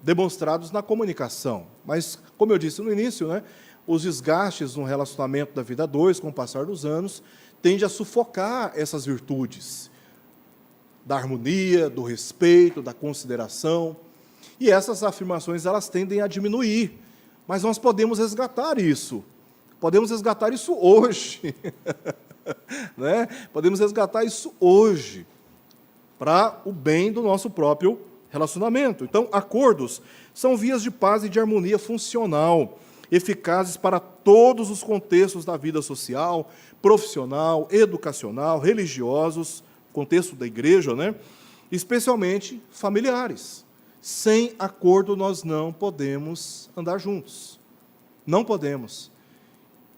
demonstrados na comunicação. Mas, como eu disse no início, né, os desgastes no relacionamento da vida a dois, com o passar dos anos, tende a sufocar essas virtudes da harmonia, do respeito, da consideração. E essas afirmações, elas tendem a diminuir. Mas nós podemos resgatar isso. Podemos resgatar isso hoje. Né? Podemos resgatar isso hoje, para o bem do nosso próprio relacionamento. Então, acordos são vias de paz e de harmonia funcional, eficazes para todos os contextos da vida social, profissional, educacional, religiosos, contexto da igreja, né? Especialmente familiares. Sem acordo, nós não podemos andar juntos. Não podemos.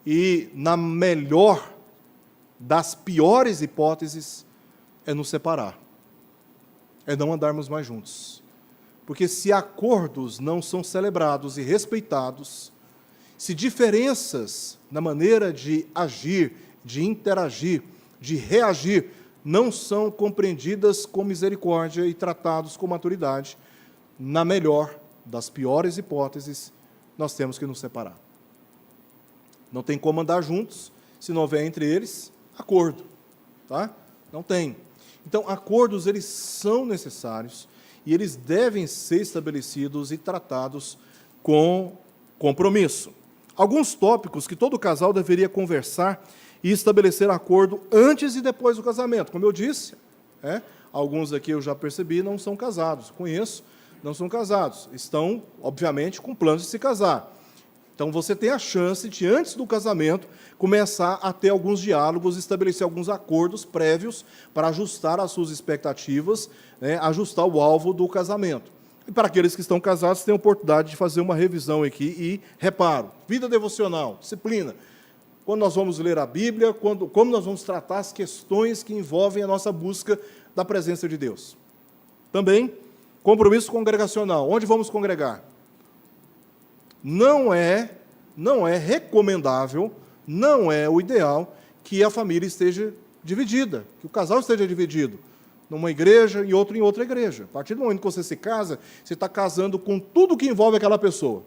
E, na melhor das piores hipóteses, é nos separar. É não andarmos mais juntos. Porque se acordos não são celebrados e respeitados, se diferenças na maneira de agir, de interagir, de reagir, não são compreendidas com misericórdia e tratados com maturidade, na melhor das piores hipóteses, nós temos que nos separar. Não tem como andar juntos se não houver entre eles acordo. Tá? Não tem. Então, acordos, eles são necessários e eles devem ser estabelecidos e tratados com compromisso. Alguns tópicos que todo casal deveria conversar e estabelecer acordo antes e depois do casamento. Como eu disse, alguns aqui eu já percebi, não são casados. Conheço, não são casados. Estão, obviamente, com planos de se casar. Então, você tem a chance de, antes do casamento, começar a ter alguns diálogos, estabelecer alguns acordos prévios para ajustar as suas expectativas, né, ajustar o alvo do casamento. E para aqueles que estão casados, tem a oportunidade de fazer uma revisão aqui e reparo. Vida devocional, disciplina. Quando nós vamos ler a Bíblia, como nós vamos tratar as questões que envolvem a nossa busca da presença de Deus. Também, compromisso congregacional. Onde vamos congregar? Não é recomendável, não é o ideal que a família esteja dividida, que o casal esteja dividido, numa igreja e outro em outra igreja. A partir do momento que você se casa, você está casando com tudo que envolve aquela pessoa.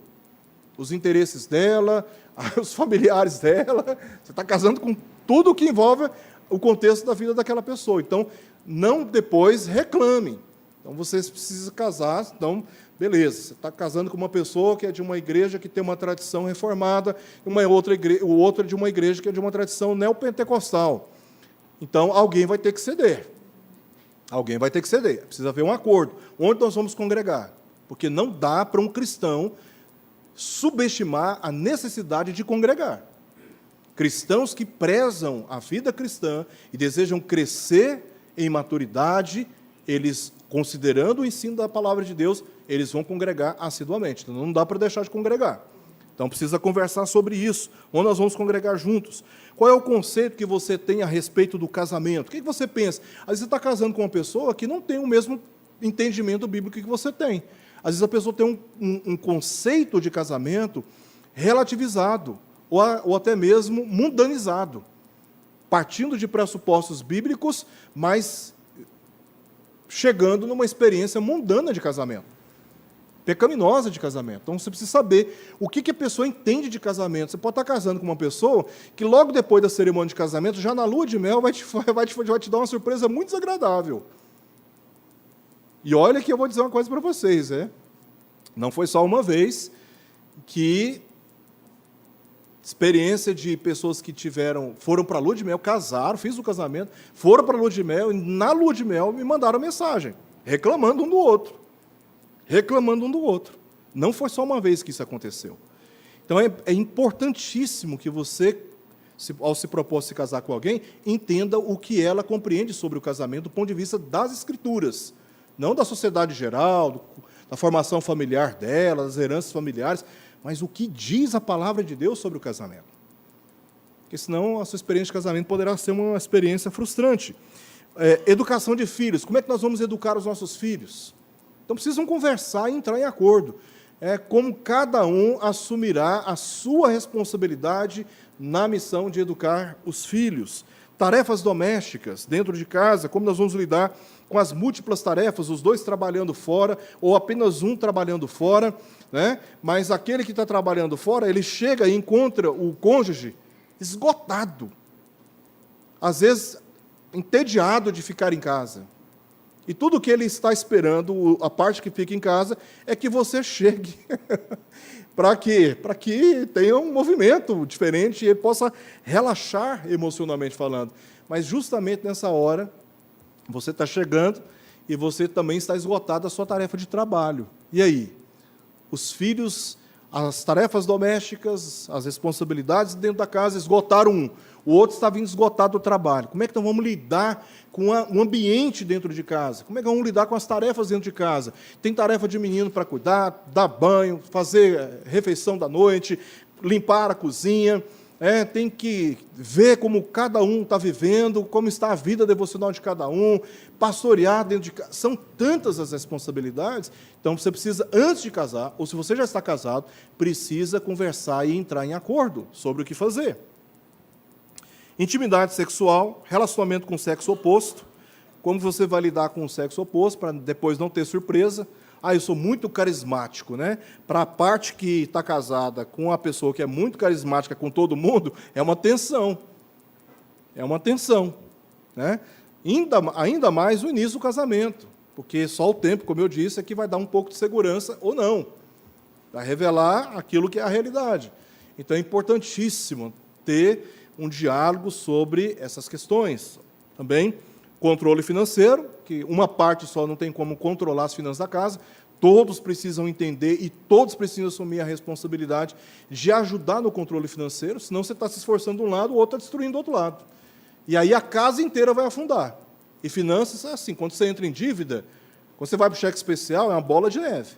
Os interesses dela, os familiares dela, você está casando com tudo que envolve o contexto da vida daquela pessoa. Então, não depois reclame. Então, você precisa casar, então, beleza, você está casando com uma pessoa que é de uma igreja que tem uma tradição reformada, o outro é de uma igreja que é de uma tradição neopentecostal. Então, alguém vai ter que ceder. Alguém vai ter que ceder. Precisa haver um acordo. Onde nós vamos congregar? Porque não dá para um cristão subestimar a necessidade de congregar. Cristãos que prezam a vida cristã e desejam crescer em maturidade, eles, considerando o ensino da palavra de Deus, eles vão congregar assiduamente. Então, não dá para deixar de congregar. Então, precisa conversar sobre isso. Onde nós vamos congregar juntos? Qual é o conceito que você tem a respeito do casamento? O que você pensa? Às vezes você está casando com uma pessoa que não tem o mesmo entendimento bíblico que você tem. Às vezes a pessoa tem um conceito de casamento relativizado, ou até mesmo mundanizado, partindo de pressupostos bíblicos, mas chegando numa experiência mundana de casamento, pecaminosa de casamento. Então, você precisa saber o que a pessoa entende de casamento. Você pode estar casando com uma pessoa que, logo depois da cerimônia de casamento, já na lua de mel, vai te dar uma surpresa muito desagradável. E olha que eu vou dizer uma coisa para vocês, não foi só uma vez que experiência de pessoas que foram para a lua de mel, casaram, fiz o casamento, foram para a lua de mel, e na lua de mel me mandaram mensagem, reclamando um do outro. Reclamando um do outro. Não foi só uma vez que isso aconteceu. Então, é importantíssimo que você, ao se propor se casar com alguém, entenda o que ela compreende sobre o casamento do ponto de vista das Escrituras, não da sociedade geral, da formação familiar dela, das heranças familiares, mas o que diz a palavra de Deus sobre o casamento. Porque senão a sua experiência de casamento poderá ser uma experiência frustrante. Educação de filhos. Como é que nós vamos educar os nossos filhos? Então, precisam conversar e entrar em acordo. Como cada um assumirá a sua responsabilidade na missão de educar os filhos. Tarefas domésticas dentro de casa, como nós vamos lidar com as múltiplas tarefas, os dois trabalhando fora, ou apenas um trabalhando fora, né? Mas aquele que está trabalhando fora, ele chega e encontra o cônjuge esgotado, às vezes entediado de ficar em casa. E tudo que ele está esperando, a parte que fica em casa, é que você chegue. Para quê? Para que tenha um movimento diferente e ele possa relaxar emocionalmente falando. Mas justamente nessa hora, você está chegando e você também está esgotado da sua tarefa de trabalho. E aí? Os filhos, as tarefas domésticas, as responsabilidades dentro da casa esgotaram um. O outro está vindo esgotado do trabalho. Como é que nós vamos lidar com o ambiente dentro de casa? Como é que vamos lidar com as tarefas dentro de casa? Tem tarefa de menino para cuidar, dar banho, fazer refeição da noite, limpar a cozinha, tem que ver como cada um está vivendo, como está a vida devocional de cada um, pastorear dentro de casa. São tantas as responsabilidades, então você precisa, antes de casar, ou se você já está casado, precisa conversar e entrar em acordo sobre o que fazer. Intimidade sexual, relacionamento com o sexo oposto, como você vai lidar com o sexo oposto, para depois não ter surpresa. Eu sou muito carismático, né? Para a parte que está casada com a pessoa que é muito carismática com todo mundo, é uma tensão. É uma tensão, né? Ainda mais no início do casamento, porque só o tempo, como eu disse, é que vai dar um pouco de segurança ou não. Vai revelar aquilo que é a realidade. Então, é importantíssimo ter um diálogo sobre essas questões. Também, controle financeiro, que uma parte só não tem como controlar as finanças da casa, todos precisam entender e todos precisam assumir a responsabilidade de ajudar no controle financeiro, senão você está se esforçando de um lado, o outro está destruindo do outro lado. E aí a casa inteira vai afundar. E finanças é assim, quando você entra em dívida, quando você vai para o cheque especial, é uma bola de neve.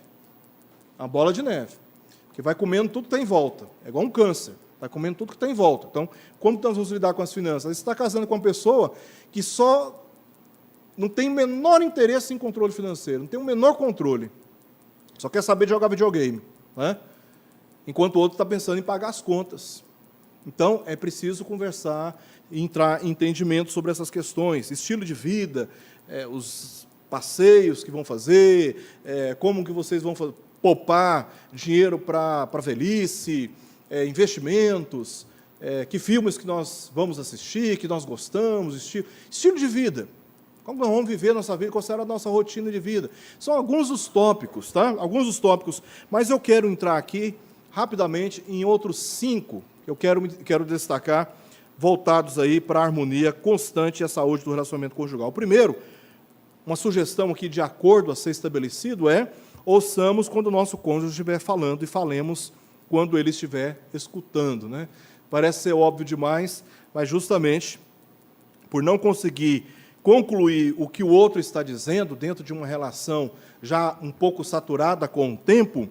Uma bola de neve. Que vai comendo tudo que está em volta. É igual um câncer. Vai comendo tudo que está em volta. Então, como nós vamos lidar com as finanças? Você está casando com uma pessoa que só não tem o menor interesse em controle financeiro, não tem o menor controle. Só quer saber de jogar videogame, né? Enquanto o outro está pensando em pagar as contas. Então, é preciso conversar e entrar em entendimento sobre essas questões. Estilo de vida, os passeios que vão fazer, como que vocês vão poupar dinheiro para a velhice, investimentos, que filmes que nós vamos assistir, que nós gostamos, estilo de vida. Como nós vamos viver a nossa vida, qual será a nossa rotina de vida. São alguns dos tópicos, tá? Alguns dos tópicos, mas eu quero entrar aqui, rapidamente, em outros 5, que eu quero destacar, voltados aí para a harmonia constante e a saúde do relacionamento conjugal. O primeiro, uma sugestão aqui de acordo a ser estabelecido ouçamos quando o nosso cônjuge estiver falando e falemos quando ele estiver escutando, né? Parece ser óbvio demais, mas justamente por não conseguir concluir o que o outro está dizendo dentro de uma relação já um pouco saturada com o tempo,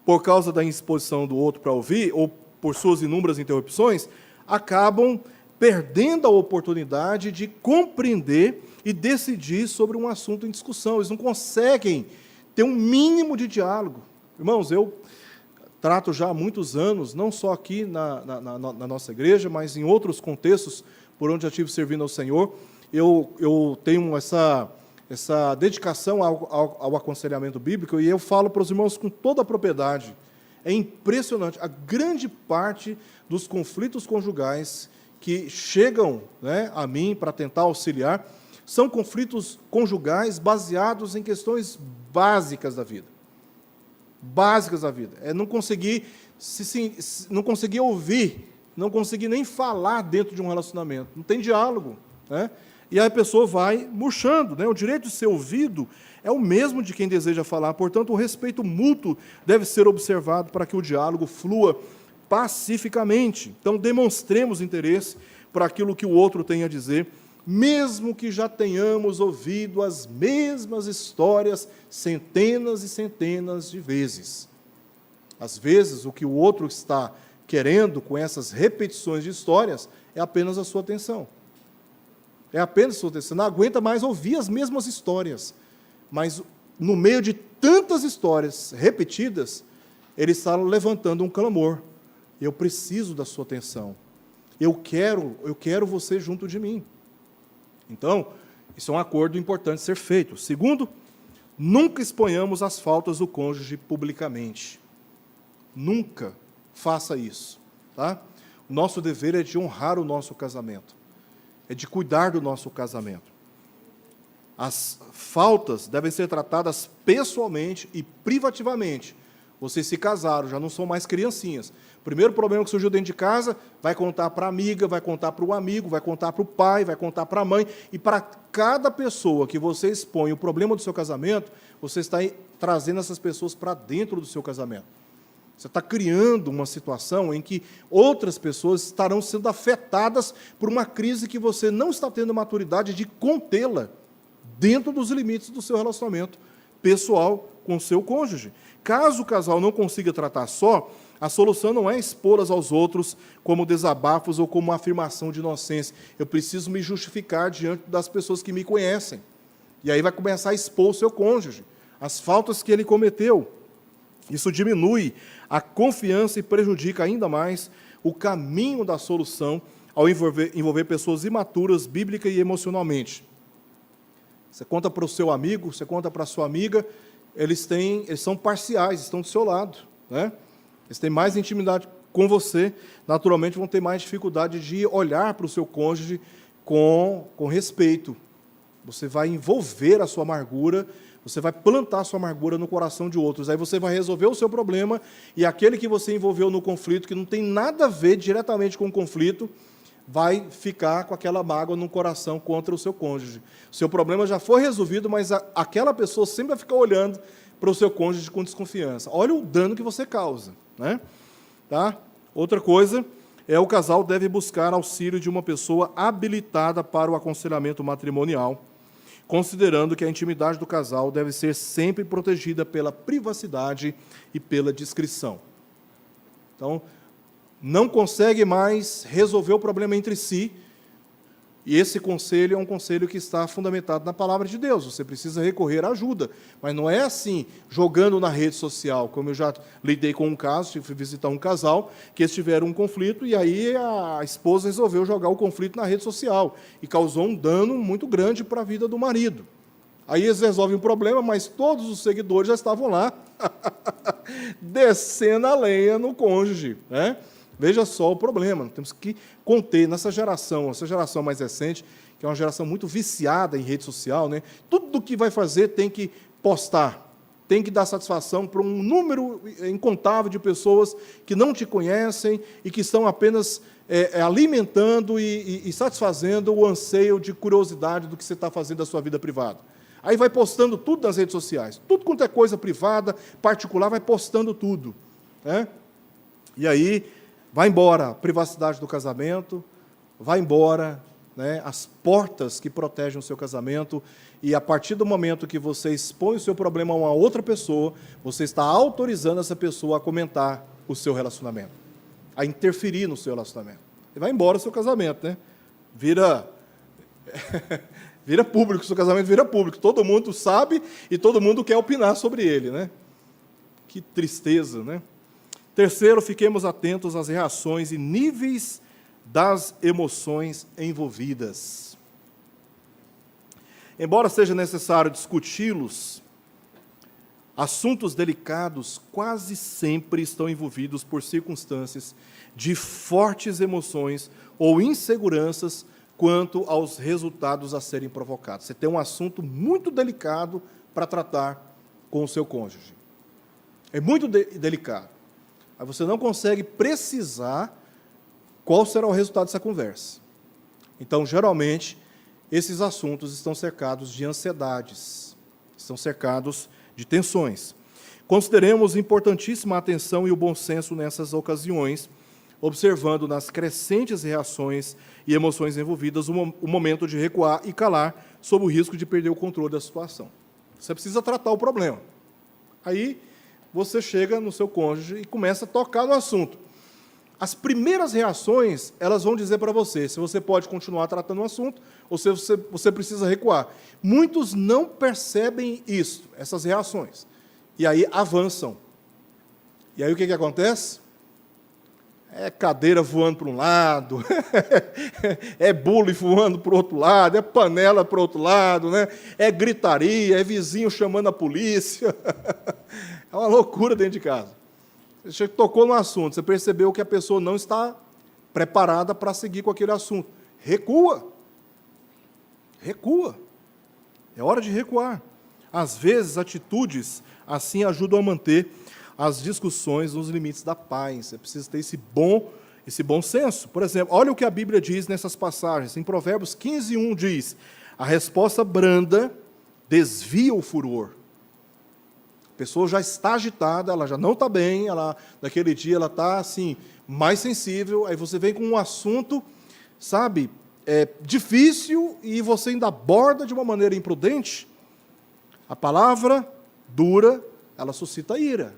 por causa da indisposição do outro para ouvir, ou por suas inúmeras interrupções, acabam perdendo a oportunidade de compreender e decidir sobre um assunto em discussão. Eles não conseguem ter um mínimo de diálogo. Irmãos, eu trato já há muitos anos, não só aqui na nossa igreja, mas em outros contextos por onde já estive servindo ao Senhor, eu tenho essa dedicação ao aconselhamento bíblico, e eu falo para os irmãos com toda a propriedade. É impressionante, a grande parte dos conflitos conjugais que chegam, né, a mim para tentar auxiliar, são conflitos conjugais baseados em questões básicas da vida. Básicas da vida. Não conseguir ouvir, não conseguir nem falar dentro de um relacionamento. Não tem diálogo, né? E aí a pessoa vai murchando, né? O direito de ser ouvido é o mesmo de quem deseja falar, portanto, o respeito mútuo deve ser observado para que o diálogo flua pacificamente. Então, demonstremos interesse por aquilo que o outro tem a dizer, mesmo que já tenhamos ouvido as mesmas histórias centenas e centenas de vezes. Às vezes, o que o outro está querendo com essas repetições de histórias é apenas a sua atenção. É apenas a sua atenção. Você não aguenta mais ouvir as mesmas histórias. Mas, no meio de tantas histórias repetidas, ele está levantando um clamor. Eu preciso da sua atenção. Eu quero você junto de mim. Então, isso é um acordo importante ser feito. Segundo, nunca exponhamos as faltas do cônjuge publicamente. Nunca faça isso. Tá? O nosso dever é de honrar o nosso casamento. É de cuidar do nosso casamento. As faltas devem ser tratadas pessoalmente e privativamente. Vocês se casaram, já não são mais criancinhas. O primeiro problema que surgiu dentro de casa, vai contar para a amiga, vai contar para o amigo, vai contar para o pai, vai contar para a mãe. E para cada pessoa que você expõe o problema do seu casamento, você está trazendo essas pessoas para dentro do seu casamento. Você está criando uma situação em que outras pessoas estarão sendo afetadas por uma crise que você não está tendo maturidade de contê-la dentro dos limites do seu relacionamento pessoal com o seu cônjuge. Caso o casal não consiga tratar só, a solução não é expô-las aos outros como desabafos ou como uma afirmação de inocência. Eu preciso me justificar diante das pessoas que me conhecem. E aí vai começar a expor o seu cônjuge, as faltas que ele cometeu. Isso diminui a confiança e prejudica ainda mais o caminho da solução ao envolver pessoas imaturas, bíblica e emocionalmente. Você conta para o seu amigo, você conta para a sua amiga, eles são parciais, estão do seu lado, né? Eles têm mais intimidade com você, naturalmente vão ter mais dificuldade de olhar para o seu cônjuge com respeito. Você vai envolver a sua amargura, você vai plantar a sua amargura no coração de outros, aí você vai resolver o seu problema, e aquele que você envolveu no conflito, que não tem nada a ver diretamente com o conflito, vai ficar com aquela mágoa no coração contra o seu cônjuge. O seu problema já foi resolvido, mas aquela pessoa sempre vai ficar olhando para o seu cônjuge com desconfiança. Olha o dano que você causa, né? Tá? Outra coisa é o casal deve buscar auxílio de uma pessoa habilitada para o aconselhamento matrimonial, considerando que a intimidade do casal deve ser sempre protegida pela privacidade e pela discrição. Então, não consegue mais resolver o problema entre si, e esse conselho é um conselho que está fundamentado na palavra de Deus. Você precisa recorrer à ajuda, mas não é assim, jogando na rede social, como eu já lidei com um caso, fui visitar um casal, que eles tiveram um conflito, e aí a esposa resolveu jogar o conflito na rede social, e causou um dano muito grande para a vida do marido. Aí eles resolvem o problema, mas todos os seguidores já estavam lá, descendo a lenha no cônjuge, né? Veja só o problema, temos que conter nessa geração, essa geração mais recente, que é uma geração muito viciada em rede social, né? Tudo que vai fazer tem que postar, tem que dar satisfação para um número incontável de pessoas que não te conhecem e que estão apenas alimentando e satisfazendo o anseio de curiosidade do que você está fazendo da sua vida privada. Aí vai postando tudo nas redes sociais, tudo quanto é coisa privada, particular, vai postando tudo, né? E aí vai embora a privacidade do casamento, vai embora, né, as portas que protegem o seu casamento, e a partir do momento que você expõe o seu problema a uma outra pessoa, você está autorizando essa pessoa a comentar o seu relacionamento, a interferir no seu relacionamento. E vai embora o seu casamento, né? Vira público, o seu casamento vira público, todo mundo sabe e todo mundo quer opinar sobre ele, né? Que tristeza, né? Terceiro, fiquemos atentos às reações e níveis das emoções envolvidas. Embora seja necessário discuti-los, assuntos delicados quase sempre estão envolvidos por circunstâncias de fortes emoções ou inseguranças quanto aos resultados a serem provocados. Você tem um assunto muito delicado para tratar com o seu cônjuge. É muito delicado. Aí você não consegue precisar qual será o resultado dessa conversa. Então, geralmente, esses assuntos estão cercados de ansiedades, estão cercados de tensões. Consideremos importantíssima a atenção e o bom senso nessas ocasiões, observando nas crescentes reações e emoções envolvidas o momento de recuar e calar, sob o risco de perder o controle da situação. Você precisa tratar o problema. Aí, você chega no seu cônjuge e começa a tocar no assunto. As primeiras reações, elas vão dizer para você se você pode continuar tratando o assunto ou se você precisa recuar. Muitos não percebem isso, essas reações. E aí avançam. E aí o que acontece? É cadeira voando para um lado, é bule voando para o outro lado, é panela para o outro lado, né? É gritaria, é vizinho chamando a polícia. É uma loucura dentro de casa. Você tocou no assunto, você percebeu que a pessoa não está preparada para seguir com aquele assunto. Recua. Recua. É hora de recuar. Às vezes, atitudes assim ajudam a manter as discussões nos limites da paz. Você precisa ter esse bom senso. Por exemplo, olha o que a Bíblia diz nessas passagens. Em Provérbios 15:1 diz: a resposta branda desvia o furor. A pessoa já está agitada, ela já não está bem, naquele dia ela está assim, mais sensível, aí você vem com um assunto, sabe, difícil, e você ainda aborda de uma maneira imprudente. A palavra dura, ela suscita ira.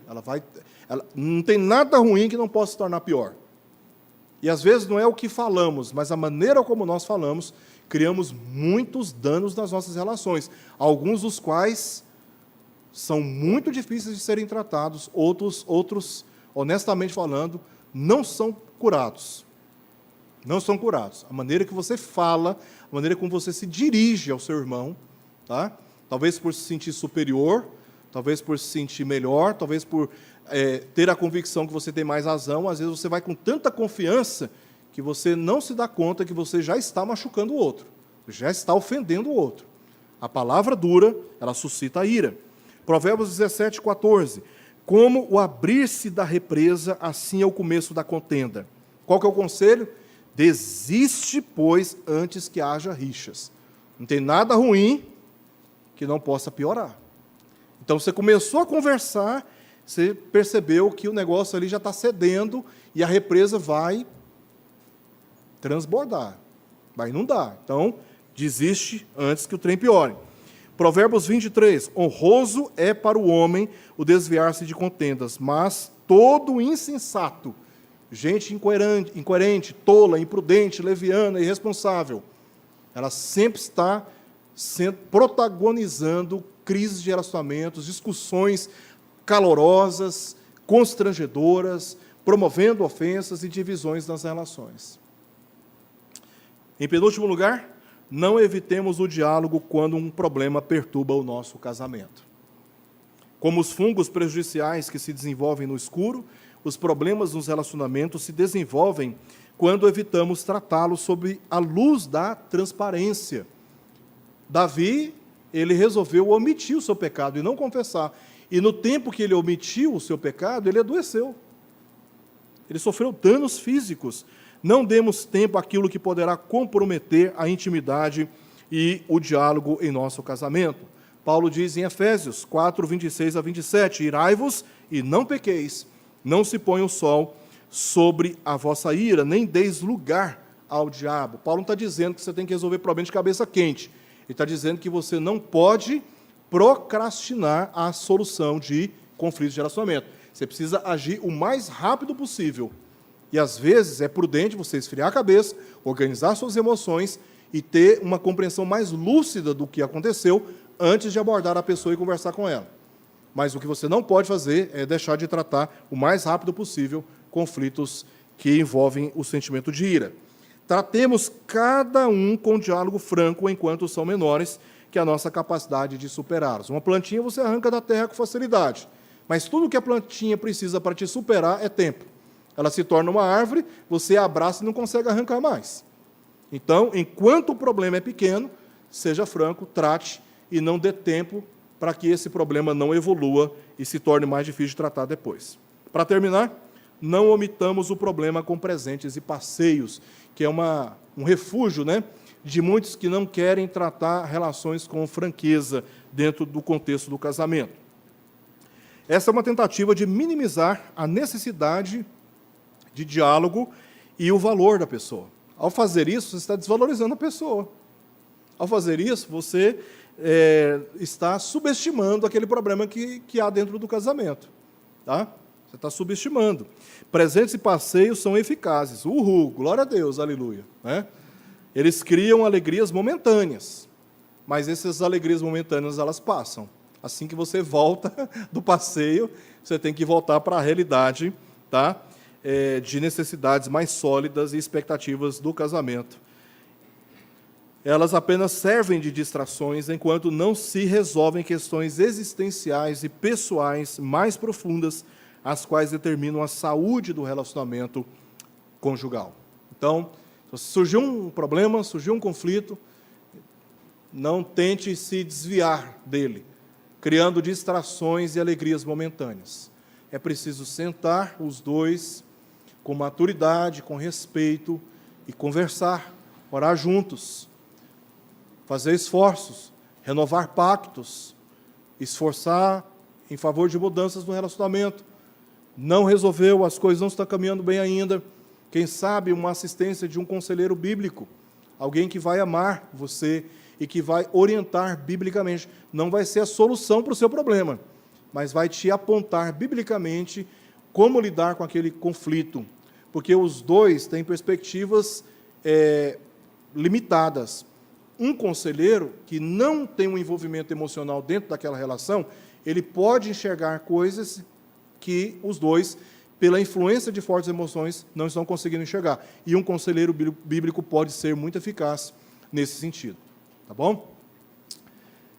Não tem nada ruim que não possa se tornar pior. E às vezes não é o que falamos, mas a maneira como nós falamos, criamos muitos danos nas nossas relações, alguns dos quais são muito difíceis de serem tratados, outros, honestamente falando, não são curados. Não são curados. A maneira que você fala, a maneira como você se dirige ao seu irmão, tá? Talvez por se sentir superior, talvez por se sentir melhor, talvez por ter a convicção que você tem mais razão. Às vezes você vai com tanta confiança que você não se dá conta que você já está machucando o outro, já está ofendendo o outro. A palavra dura, ela suscita a ira. Provérbios 17:14. Como o abrir-se da represa, assim é o começo da contenda. Qual que é o conselho? Desiste, pois, antes que haja rixas. Não tem nada ruim que não possa piorar. Então, você começou a conversar, você percebeu que o negócio ali já está cedendo e a represa vai transbordar, vai inundar. Então, desiste antes que o trem piore. Provérbios 23, honroso é para o homem o desviar-se de contendas, mas todo insensato, gente incoerente, tola, imprudente, leviana, irresponsável, ela sempre está protagonizando crises de relacionamentos, discussões calorosas, constrangedoras, promovendo ofensas e divisões nas relações. Em penúltimo lugar, não evitemos o diálogo quando um problema perturba o nosso casamento. Como os fungos prejudiciais que se desenvolvem no escuro, os problemas nos relacionamentos se desenvolvem quando evitamos tratá-los sob a luz da transparência. Davi, ele resolveu omitir o seu pecado e não confessar. E no tempo que ele omitiu o seu pecado, ele adoeceu. Ele sofreu danos físicos. Não demos tempo àquilo que poderá comprometer a intimidade e o diálogo em nosso casamento. Paulo diz em Efésios 4, 26 a 27, irai-vos e não pequeis, não se ponha o sol sobre a vossa ira, nem deis lugar ao diabo. Paulo não está dizendo que você tem que resolver problema de cabeça quente. Ele está dizendo que você não pode procrastinar a solução de conflitos de relacionamento. Você precisa agir o mais rápido possível. E, às vezes, é prudente você esfriar a cabeça, organizar suas emoções e ter uma compreensão mais lúcida do que aconteceu antes de abordar a pessoa e conversar com ela. Mas o que você não pode fazer é deixar de tratar o mais rápido possível conflitos que envolvem o sentimento de ira. Tratemos cada um com diálogo franco enquanto são menores que a nossa capacidade de superá-los. Uma plantinha você arranca da terra com facilidade, mas tudo que a plantinha precisa para te superar é tempo. Ela se torna uma árvore, você a abraça e não consegue arrancar mais. Então, enquanto o problema é pequeno, seja franco, trate e não dê tempo para que esse problema não evolua e se torne mais difícil de tratar depois. Para terminar, não omitamos o problema com presentes e passeios, que é um refúgio, né, de muitos que não querem tratar relações com franqueza dentro do contexto do casamento. Essa é uma tentativa de minimizar a necessidade de diálogo e o valor da pessoa. Ao fazer isso, você está desvalorizando a pessoa. Ao fazer isso, você está subestimando aquele problema que há dentro do casamento. Tá? Você está subestimando. Presentes e passeios são eficazes. Uhul, glória a Deus, aleluia. Né? Eles criam alegrias momentâneas, mas essas alegrias momentâneas, elas passam. Assim que você volta do passeio, você tem que voltar para a realidade, tá? De necessidades mais sólidas e expectativas do casamento. Elas apenas servem de distrações enquanto não se resolvem questões existenciais e pessoais mais profundas, as quais determinam a saúde do relacionamento conjugal. Então, se surgiu um problema, surgiu um conflito, não tente se desviar dele, criando distrações e alegrias momentâneas. É preciso sentar os dois com maturidade, com respeito e conversar, orar juntos, fazer esforços, renovar pactos, esforçar em favor de mudanças no relacionamento. Não resolveu, as coisas não estão caminhando bem ainda. Quem sabe uma assistência de um conselheiro bíblico, alguém que vai amar você e que vai orientar biblicamente. Não vai ser a solução para o seu problema, mas vai te apontar biblicamente como lidar com aquele conflito, porque os dois têm perspectivas limitadas. Um conselheiro que não tem um envolvimento emocional dentro daquela relação, ele pode enxergar coisas que os dois, pela influência de fortes emoções, não estão conseguindo enxergar. E um conselheiro bíblico pode ser muito eficaz nesse sentido. Tá bom?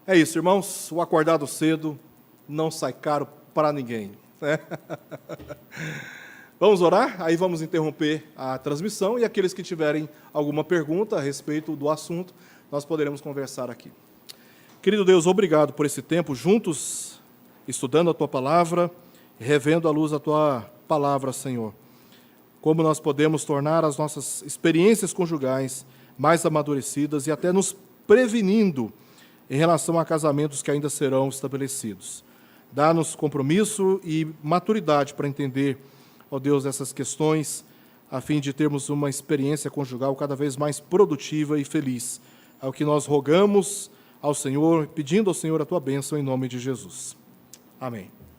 É isso, irmãos. O acordado cedo não sai caro para ninguém. Né? Vamos orar? Aí vamos interromper a transmissão e aqueles que tiverem alguma pergunta a respeito do assunto, nós poderemos conversar aqui. Querido Deus, obrigado por esse tempo juntos, estudando a Tua Palavra, revendo à luz a Tua Palavra, Senhor. Como nós podemos tornar as nossas experiências conjugais mais amadurecidas e até nos prevenindo em relação a casamentos que ainda serão estabelecidos. Dá-nos compromisso e maturidade para entender, ó Deus, essas questões, a fim de termos uma experiência conjugal cada vez mais produtiva e feliz. É o que nós rogamos ao Senhor, pedindo ao Senhor a Tua bênção em nome de Jesus. Amém.